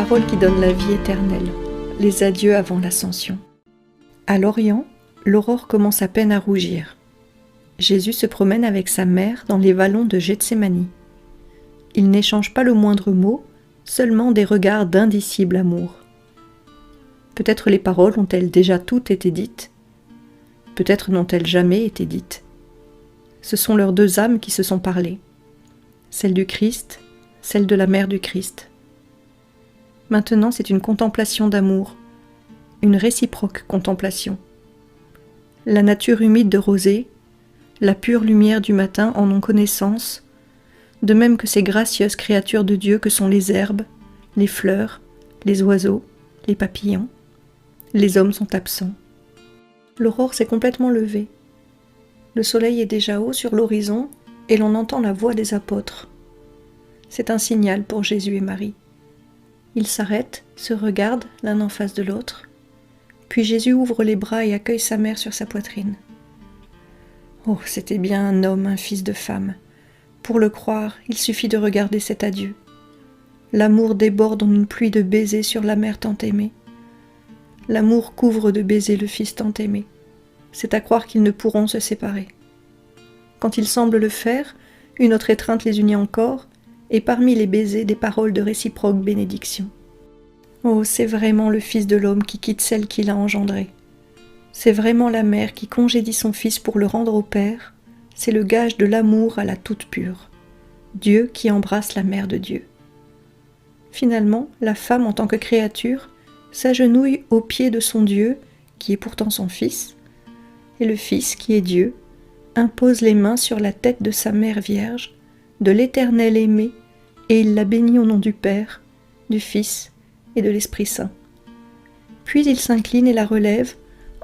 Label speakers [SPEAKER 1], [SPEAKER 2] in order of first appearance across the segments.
[SPEAKER 1] parole qui donne la vie éternelle, les adieux avant l'ascension. À l'Orient, l'aurore commence à peine à rougir. Jésus se promène avec sa mère dans les vallons de Gethsémani. Ils n'échangent pas le moindre mot, seulement des regards d'indicible amour. Peut-être les paroles ont-elles déjà toutes été dites, peut-être n'ont-elles jamais été dites. Ce sont leurs deux âmes qui se sont parlées, celle du Christ, celle de la mère du Christ. Maintenant, c'est une contemplation d'amour, une réciproque contemplation. La nature humide de rosée, la pure lumière du matin en ont connaissance, de même que ces gracieuses créatures de Dieu que sont les herbes, les fleurs, les oiseaux, les papillons. Les hommes sont absents. L'aurore s'est complètement levée. Le soleil est déjà haut sur l'horizon et l'on entend la voix des apôtres. C'est un signal pour Jésus et Marie. Ils s'arrêtent, se regardent l'un en face de l'autre, puis Jésus ouvre les bras et accueille sa mère sur sa poitrine. Oh, c'était bien un homme, un fils de femme. Pour le croire, il suffit de regarder cet adieu. L'amour déborde en une pluie de baisers sur la mère tant aimée. L'amour couvre de baisers le fils tant aimé. C'est à croire qu'ils ne pourront se séparer. Quand ils semblent le faire, une autre étreinte les unit encore, et parmi les baisers des paroles de réciproque bénédiction. Oh, c'est vraiment le Fils de l'homme qui quitte celle qui l'a engendré. C'est vraiment la mère qui congédie son fils pour le rendre au Père. C'est le gage de l'amour à la toute pure. Dieu qui embrasse la mère de Dieu. Finalement, la femme en tant que créature s'agenouille aux pieds de son Dieu, qui est pourtant son Fils, et le Fils, qui est Dieu, impose les mains sur la tête de sa mère vierge, de l'Éternel aimé, et il la bénit au nom du Père, du Fils et de l'Esprit Saint. Puis il s'incline et la relève,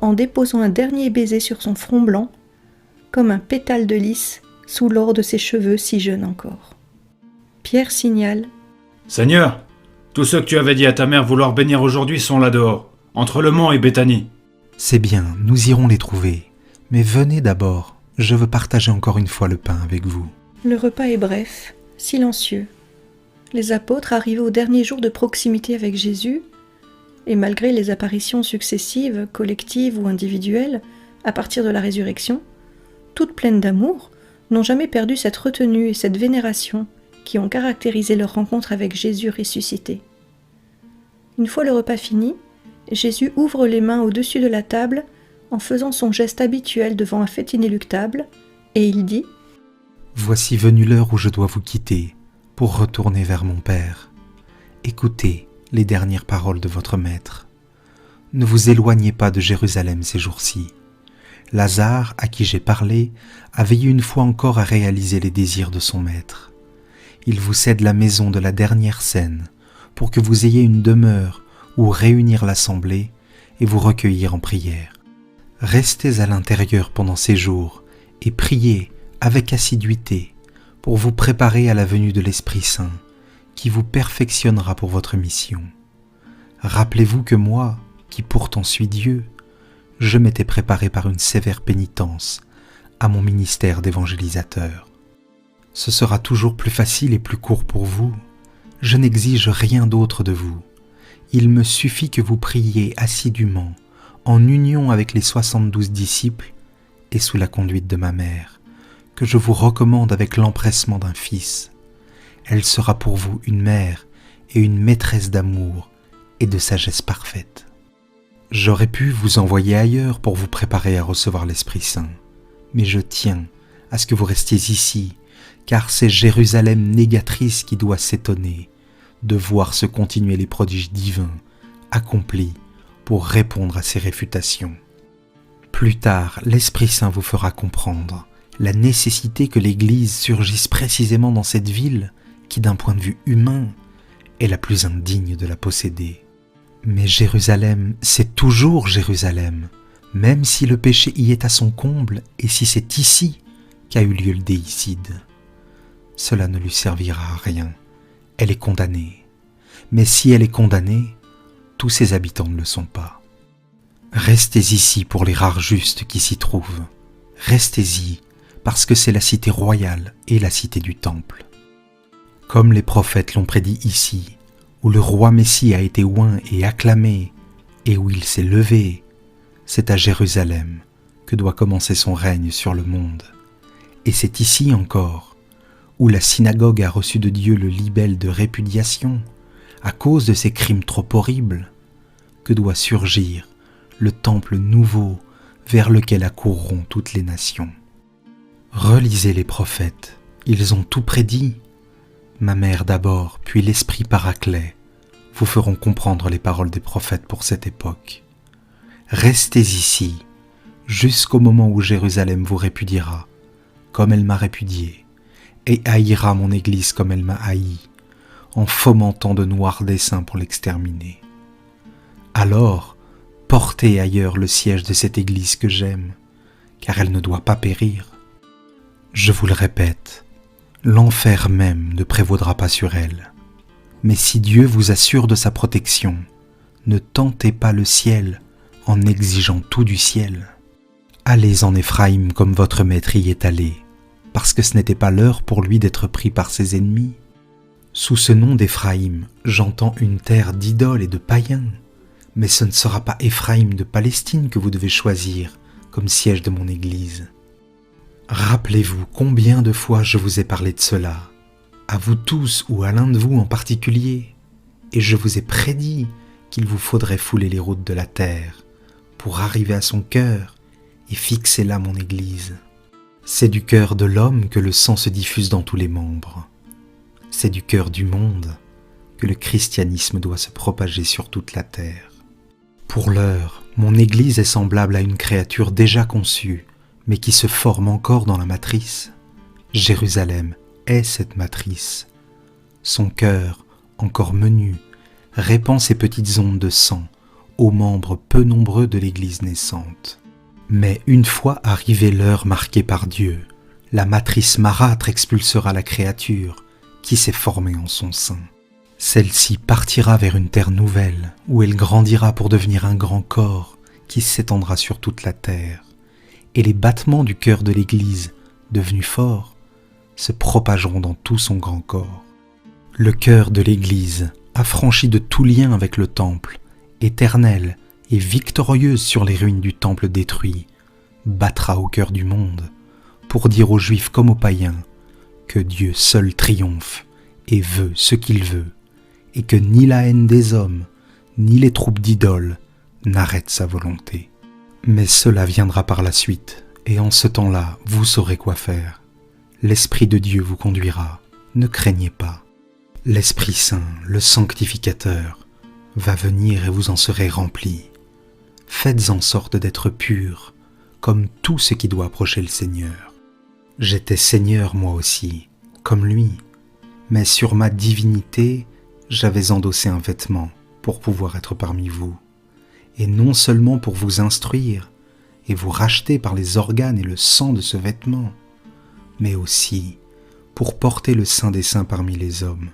[SPEAKER 1] en déposant un dernier baiser sur son front blanc, comme un pétale de lys sous l'or de ses cheveux si jeunes encore. Pierre signale :
[SPEAKER 2] « Seigneur, tous ceux que tu avais dit à ta mère vouloir bénir aujourd'hui sont là dehors, entre le mont et Béthanie. »
[SPEAKER 3] « C'est bien, nous irons les trouver. Mais venez d'abord, je veux partager encore une fois le pain avec vous. »
[SPEAKER 1] Le repas est bref, silencieux. Les apôtres arrivés au dernier jour de proximité avec Jésus, et malgré les apparitions successives, collectives ou individuelles, à partir de la résurrection, toutes pleines d'amour, n'ont jamais perdu cette retenue et cette vénération qui ont caractérisé leur rencontre avec Jésus ressuscité. Une fois le repas fini, Jésus ouvre les mains au-dessus de la table en faisant son geste habituel devant un fait inéluctable, et il dit :
[SPEAKER 3] « Voici venue l'heure où je dois vous quitter pour retourner vers mon Père. Écoutez les dernières paroles de votre Maître. Ne vous éloignez pas de Jérusalem ces jours-ci. Lazare, à qui j'ai parlé, a veillé une fois encore à réaliser les désirs de son Maître. Il vous cède la maison de la dernière scène pour que vous ayez une demeure où réunir l'assemblée et vous recueillir en prière. Restez à l'intérieur pendant ces jours et priez avec assiduité pour vous préparer à la venue de l'Esprit Saint qui vous perfectionnera pour votre mission. Rappelez-vous que moi, qui pourtant suis Dieu, je m'étais préparé par une sévère pénitence à mon ministère d'évangélisateur. Ce sera toujours plus facile et plus court pour vous. Je n'exige rien d'autre de vous. Il me suffit que vous priez assidûment, en union avec les 72 disciples et sous la conduite de ma mère, que je vous recommande avec l'empressement d'un fils. Elle sera pour vous une mère et une maîtresse d'amour et de sagesse parfaite. J'aurais pu vous envoyer ailleurs pour vous préparer à recevoir l'Esprit Saint, mais je tiens à ce que vous restiez ici, car c'est Jérusalem négatrice qui doit s'étonner de voir se continuer les prodiges divins accomplis pour répondre à ces réfutations. Plus tard, l'Esprit Saint vous fera comprendre la nécessité que l'Église surgisse précisément dans cette ville qui, d'un point de vue humain, est la plus indigne de la posséder. Mais Jérusalem, c'est toujours Jérusalem, même si le péché y est à son comble et si c'est ici qu'a eu lieu le déicide. Cela ne lui servira à rien. Elle est condamnée. Mais si elle est condamnée, tous ses habitants ne le sont pas. Restez ici pour les rares justes qui s'y trouvent. Restez-y, parce que c'est la cité royale et la cité du temple. Comme les prophètes l'ont prédit ici, où le roi Messie a été oint et acclamé, et où il s'est levé, c'est à Jérusalem que doit commencer son règne sur le monde. Et c'est ici encore, où la synagogue a reçu de Dieu le libelle de répudiation, à cause de ses crimes trop horribles, que doit surgir le temple nouveau vers lequel accourront toutes les nations. Relisez les prophètes, ils ont tout prédit. Ma mère d'abord, puis l'esprit Paraclet, vous feront comprendre les paroles des prophètes pour cette époque. Restez ici, jusqu'au moment où Jérusalem vous répudiera, comme elle m'a répudié, et haïra mon Église comme elle m'a haï, en fomentant de noirs desseins pour l'exterminer. Alors, portez ailleurs le siège de cette Église que j'aime, car elle ne doit pas périr. Je vous le répète, l'enfer même ne prévaudra pas sur elle. Mais si Dieu vous assure de sa protection, ne tentez pas le ciel en exigeant tout du ciel. Allez en Éphraïm comme votre maître y est allé, parce que ce n'était pas l'heure pour lui d'être pris par ses ennemis. Sous ce nom d'Éphraïm, j'entends une terre d'idoles et de païens, mais ce ne sera pas Éphraïm de Palestine que vous devez choisir comme siège de mon Église. Rappelez-vous combien de fois je vous ai parlé de cela, à vous tous ou à l'un de vous en particulier, et je vous ai prédit qu'il vous faudrait fouler les routes de la terre pour arriver à son cœur et fixer là mon Église. C'est du cœur de l'homme que le sang se diffuse dans tous les membres. C'est du cœur du monde que le christianisme doit se propager sur toute la terre. Pour l'heure, mon Église est semblable à une créature déjà conçue, mais qui se forme encore dans la matrice. Jérusalem est cette matrice. Son cœur, encore menu, répand ses petites ondes de sang aux membres peu nombreux de l'Église naissante. Mais une fois arrivée l'heure marquée par Dieu, la matrice marâtre expulsera la créature qui s'est formée en son sein. Celle-ci partira vers une terre nouvelle, où elle grandira pour devenir un grand corps qui s'étendra sur toute la terre. Et les battements du cœur de l'Église, devenus forts, se propageront dans tout son grand corps. Le cœur de l'Église, affranchi de tout lien avec le temple, éternel et victorieuse sur les ruines du temple détruit, battra au cœur du monde, pour dire aux Juifs comme aux païens que Dieu seul triomphe et veut ce qu'il veut, et que ni la haine des hommes, ni les troupes d'idoles n'arrêtent sa volonté. Mais cela viendra par la suite, et en ce temps-là, vous saurez quoi faire. L'Esprit de Dieu vous conduira, ne craignez pas. L'Esprit Saint, le sanctificateur, va venir et vous en serez remplis. Faites en sorte d'être purs, comme tout ce qui doit approcher le Seigneur. J'étais Seigneur moi aussi, comme lui, mais sur ma divinité, j'avais endossé un vêtement pour pouvoir être parmi vous, et non seulement pour vous instruire et vous racheter par les organes et le sang de ce vêtement, mais aussi pour porter le Saint des Saints parmi les hommes,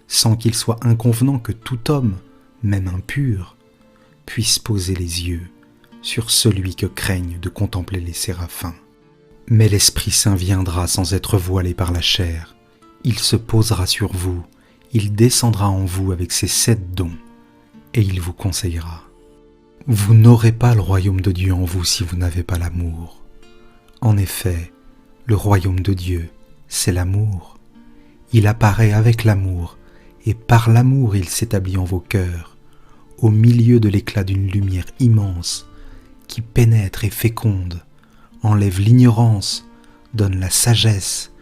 [SPEAKER 3] sans qu'il soit inconvenant que tout homme, même impur, puisse poser les yeux sur celui que craignent de contempler les séraphins. Mais l'Esprit Saint viendra sans être voilé par la chair, il se posera sur vous, il descendra en vous avec ses 7 dons, et il vous conseillera. Vous n'aurez pas le royaume de Dieu en vous si vous n'avez pas l'amour. En effet, le royaume de Dieu, c'est l'amour. Il apparaît avec l'amour, et par l'amour il s'établit en vos cœurs, au milieu de l'éclat d'une lumière immense, qui pénètre et féconde, enlève l'ignorance, donne la sagesse,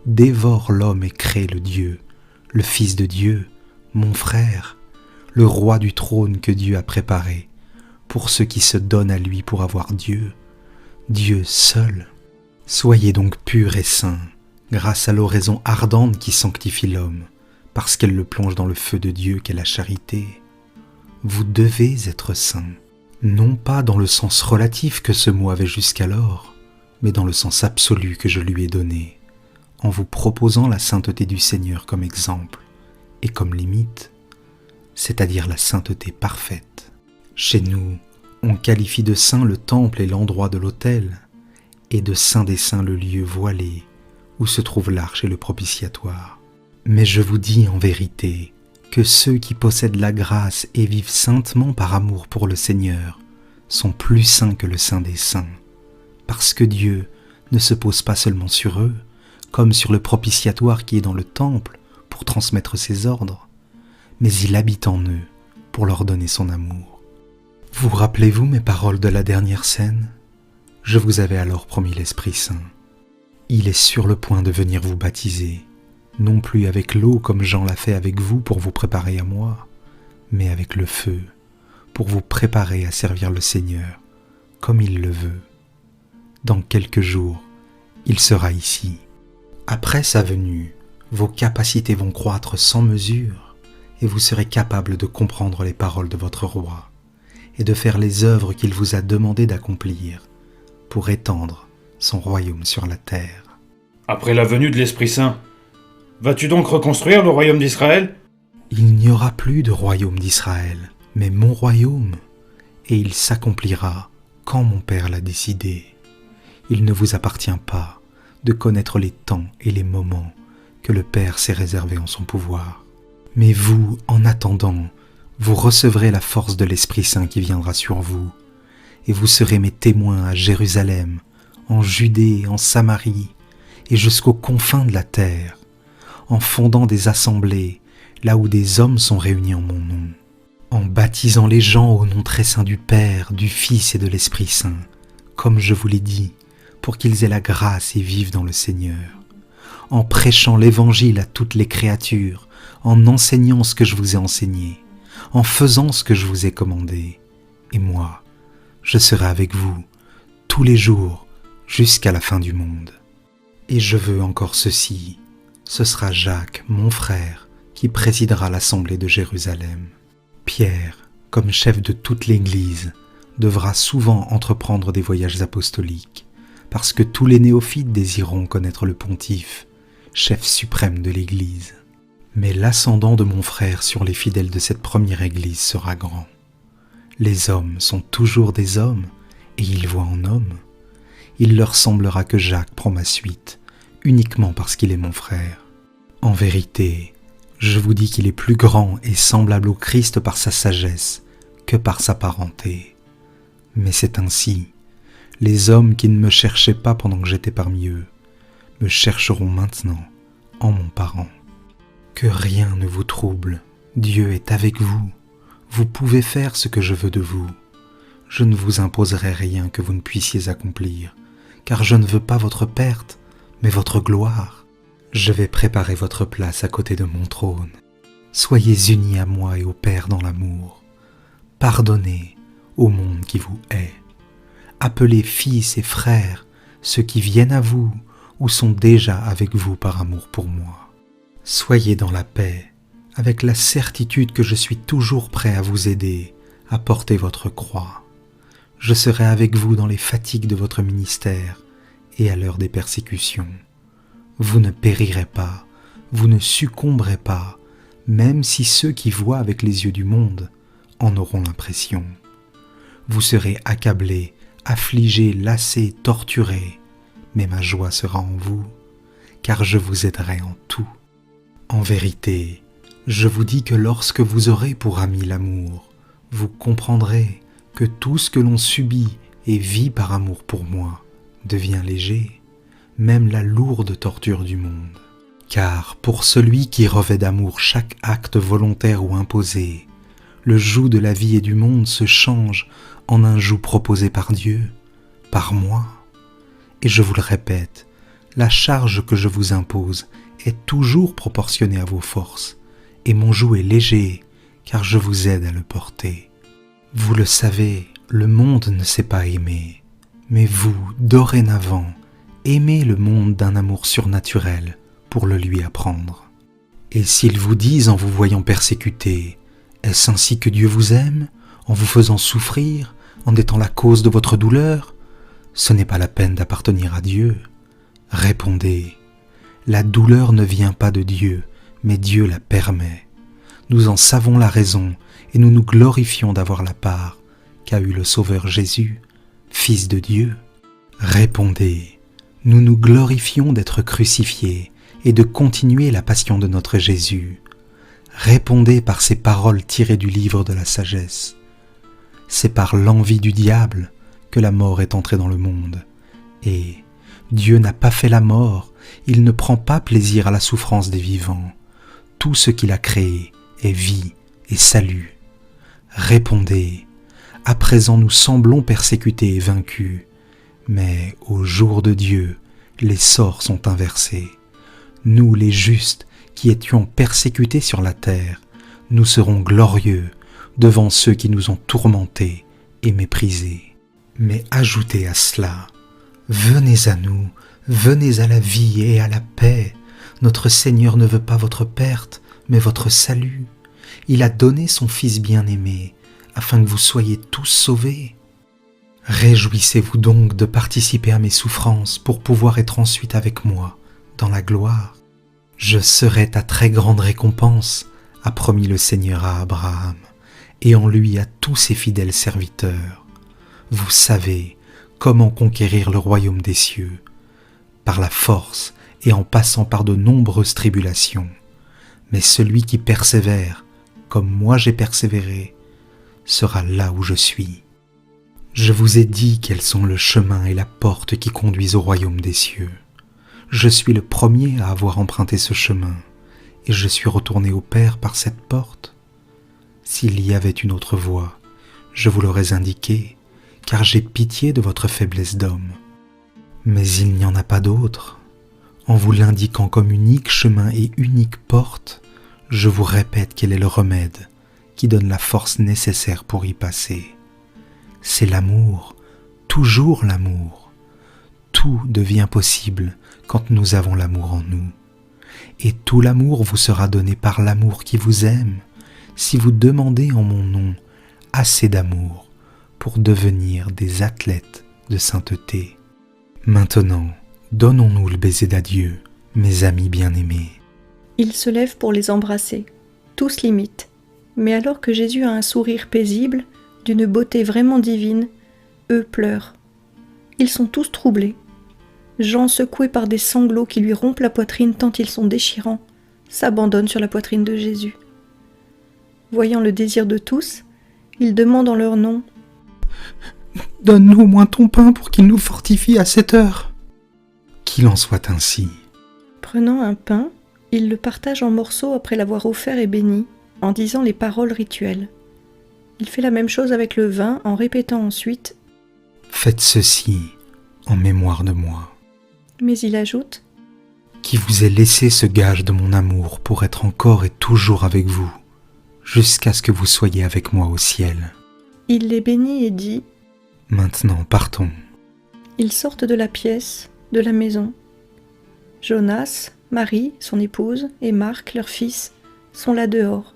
[SPEAKER 3] dévore l'homme et crée le Dieu, le Fils de Dieu, mon frère, le roi du trône que Dieu a préparé, pour ceux qui se donnent à lui pour avoir Dieu, Dieu seul. Soyez donc purs et saints, grâce à l'oraison ardente qui sanctifie l'homme, parce qu'elle le plonge dans le feu de Dieu qu'est la charité. Vous devez être saints, non pas dans le sens relatif que ce mot avait jusqu'alors, mais dans le sens absolu que je lui ai donné, en vous proposant la sainteté du Seigneur comme exemple et comme limite, c'est-à-dire la sainteté parfaite. Chez nous, on qualifie de saint le temple et l'endroit de l'autel, et de saint des saints le lieu voilé où se trouve l'arche et le propitiatoire. Mais je vous dis en vérité que ceux qui possèdent la grâce et vivent saintement par amour pour le Seigneur sont plus saints que le Saint des Saints, parce que Dieu ne se pose pas seulement sur eux, comme sur le propitiatoire qui est dans le temple pour transmettre ses ordres, mais il habite en eux pour leur donner son amour. Vous rappelez-vous mes paroles de la dernière scène ? Je vous avais alors promis l'Esprit Saint. Il est sur le point de venir vous baptiser, non plus avec l'eau comme Jean l'a fait avec vous pour vous préparer à moi, mais avec le feu, pour vous préparer à servir le Seigneur, comme il le veut. Dans quelques jours, il sera ici. Après sa venue, vos capacités vont croître sans mesure, et vous serez capable de comprendre les paroles de votre roi, et de faire les œuvres qu'il vous a demandé d'accomplir, pour étendre son royaume sur la terre.
[SPEAKER 2] Après la venue de l'Esprit Saint, vas-tu donc reconstruire le royaume d'Israël ?
[SPEAKER 3] Il n'y aura plus de royaume d'Israël, mais mon royaume, et il s'accomplira quand mon Père l'a décidé. Il ne vous appartient pas de connaître les temps et les moments que le Père s'est réservés en son pouvoir. Mais vous, en attendant, vous recevrez la force de l'Esprit Saint qui viendra sur vous, et vous serez mes témoins à Jérusalem, en Judée, en Samarie, et jusqu'aux confins de la terre, en fondant des assemblées, là où des hommes sont réunis en mon nom, en baptisant les gens au nom très saint du Père, du Fils et de l'Esprit Saint, comme je vous l'ai dit, pour qu'ils aient la grâce et vivent dans le Seigneur, en prêchant l'Évangile à toutes les créatures, en enseignant ce que je vous ai enseigné, en faisant ce que je vous ai commandé. Et moi, je serai avec vous tous les jours jusqu'à la fin du monde. Et je veux encore ceci, ce sera Jacques, mon frère, qui présidera l'Assemblée de Jérusalem. Pierre, comme chef de toute l'Église, devra souvent entreprendre des voyages apostoliques, parce que tous les néophytes désireront connaître le pontife, chef suprême de l'Église. Mais l'ascendant de mon frère sur les fidèles de cette première Église sera grand. Les hommes sont toujours des hommes, et ils voient en hommes. Il leur semblera que Jacques prend ma suite, uniquement parce qu'il est mon frère. En vérité, je vous dis qu'il est plus grand et semblable au Christ par sa sagesse que par sa parenté. Mais c'est ainsi, les hommes qui ne me cherchaient pas pendant que j'étais parmi eux, me chercheront maintenant en mon parent. Que rien ne vous trouble, Dieu est avec vous, vous pouvez faire ce que je veux de vous. Je ne vous imposerai rien que vous ne puissiez accomplir, car je ne veux pas votre perte, mais votre gloire. Je vais préparer votre place à côté de mon trône. Soyez unis à moi et au Père dans l'amour. Pardonnez au monde qui vous hait. Appelez fils et frères ceux qui viennent à vous ou sont déjà avec vous par amour pour moi. Soyez dans la paix, avec la certitude que je suis toujours prêt à vous aider à porter votre croix. Je serai avec vous dans les fatigues de votre ministère et à l'heure des persécutions. Vous ne périrez pas, vous ne succomberez pas, même si ceux qui voient avec les yeux du monde en auront l'impression. Vous serez accablés, affligés, lassés, torturés, mais ma joie sera en vous, car je vous aiderai en tout. En vérité, je vous dis que lorsque vous aurez pour ami l'amour, vous comprendrez que tout ce que l'on subit et vit par amour pour moi devient léger, même la lourde torture du monde. Car pour celui qui revêt d'amour chaque acte volontaire ou imposé, le joug de la vie et du monde se change en un joug proposé par Dieu, par moi. Et je vous le répète, la charge que je vous impose est toujours proportionnée à vos forces, et mon joug est léger, car je vous aide à le porter. Vous le savez, le monde ne sait pas aimer, mais vous, dorénavant, aimez le monde d'un amour surnaturel pour le lui apprendre. Et s'ils vous disent en vous voyant persécuté, est-ce ainsi que Dieu vous aime, en vous faisant souffrir, en étant la cause de votre douleur? Ce n'est pas la peine d'appartenir à Dieu. Répondez, la douleur ne vient pas de Dieu, mais Dieu la permet. Nous en savons la raison et nous nous glorifions d'avoir la part qu'a eu le Sauveur Jésus, Fils de Dieu. Répondez, nous nous glorifions d'être crucifiés et de continuer la passion de notre Jésus. Répondez par ces paroles tirées du livre de la sagesse. C'est par l'envie du diable que la mort est entrée dans le monde. Et Dieu n'a pas fait la mort, il ne prend pas plaisir à la souffrance des vivants. Tout ce qu'il a créé est vie et salut. Répondez, à présent nous semblons persécutés et vaincus, mais au jour de Dieu, les sorts sont inversés. Nous les justes, qui étions persécutés sur la terre, nous serons glorieux devant ceux qui nous ont tourmentés et méprisés. Mais ajoutez à cela, venez à nous, venez à la vie et à la paix. Notre Seigneur ne veut pas votre perte, mais votre salut. Il a donné son Fils bien-aimé, afin que vous soyez tous sauvés. Réjouissez-vous donc de participer à mes souffrances pour pouvoir être ensuite avec moi dans la gloire. Je serai ta très grande récompense, a promis le Seigneur à Abraham, et en lui à tous ses fidèles serviteurs. Vous savez comment conquérir le royaume des cieux, par la force et en passant par de nombreuses tribulations. Mais celui qui persévère, comme moi j'ai persévéré, sera là où je suis. Je vous ai dit quels sont le chemin et la porte qui conduisent au royaume des cieux. Je suis le premier à avoir emprunté ce chemin, et je suis retourné au Père par cette porte. S'il y avait une autre voie, je vous l'aurais indiquée, car j'ai pitié de votre faiblesse d'homme. Mais il n'y en a pas d'autre. En vous l'indiquant comme unique chemin et unique porte, je vous répète quel est le remède qui donne la force nécessaire pour y passer. C'est l'amour, toujours l'amour. Tout devient possible quand nous avons l'amour en nous. Et tout l'amour vous sera donné par l'amour qui vous aime, si vous demandez en mon nom assez d'amour pour devenir des athlètes de sainteté. Maintenant, donnons-nous le baiser d'adieu, mes amis bien-aimés.
[SPEAKER 1] Il se lève pour les embrasser. Tous l'imitent. Mais alors que Jésus a un sourire paisible, d'une beauté vraiment divine, eux pleurent. Ils sont tous troublés. Jean, secoué par des sanglots qui lui rompent la poitrine tant ils sont déchirants, s'abandonne sur la poitrine de Jésus. Voyant le désir de tous, il demande en leur nom
[SPEAKER 3] « Donne-nous au moins ton pain pour qu'il nous fortifie à cette heure. » Qu'il en soit ainsi.
[SPEAKER 1] Prenant un pain, il le partage en morceaux après l'avoir offert et béni, en disant les paroles rituelles. Il fait la même chose avec le vin en répétant ensuite
[SPEAKER 3] « Faites ceci en mémoire de moi. »
[SPEAKER 1] Mais il ajoute
[SPEAKER 3] « Qui vous ai laissé ce gage de mon amour pour être encore et toujours avec vous, jusqu'à ce que vous soyez avec moi au ciel. »
[SPEAKER 1] Il les bénit et dit
[SPEAKER 3] « Maintenant partons. »
[SPEAKER 1] Ils sortent de la pièce, de la maison. Jonas, Marie, son épouse, et Marc, leur fils, sont là dehors,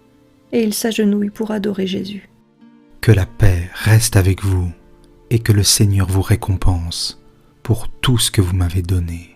[SPEAKER 1] et ils s'agenouillent pour adorer Jésus.
[SPEAKER 3] Que la paix reste avec vous, et que le Seigneur vous récompense pour tout ce que vous m'avez donné.